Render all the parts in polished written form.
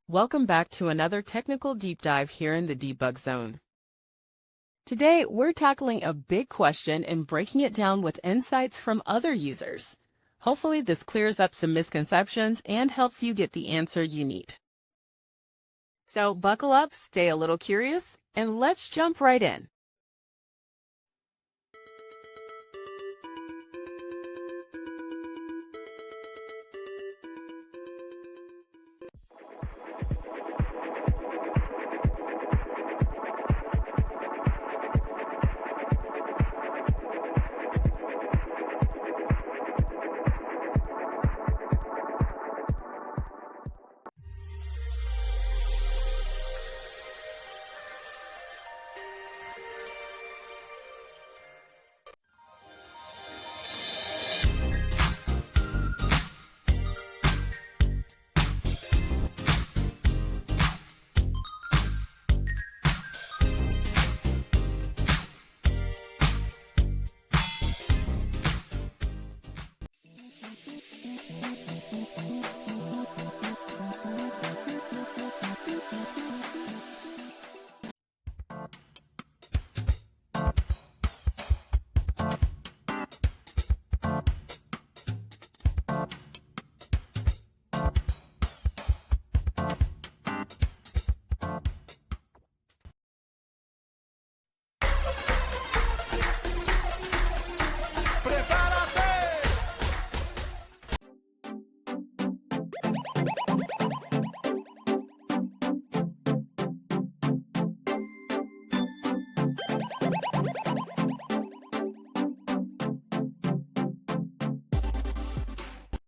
Welcome back to another technical deep dive here in the debug zone. Today, we're tackling a big question and breaking it down with insights from other users. Hopefully, this clears up some misconceptions and helps you get the answer you need. So buckle up, stay a little curious, and let's jump right in.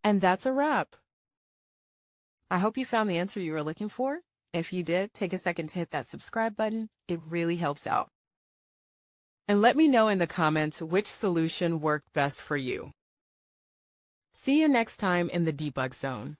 And that's a wrap. I hope you found the answer you were looking for. If you did, take a second to hit that subscribe button. It really helps out. And let me know in the comments which solution worked best for you. See you next time in the debug zone.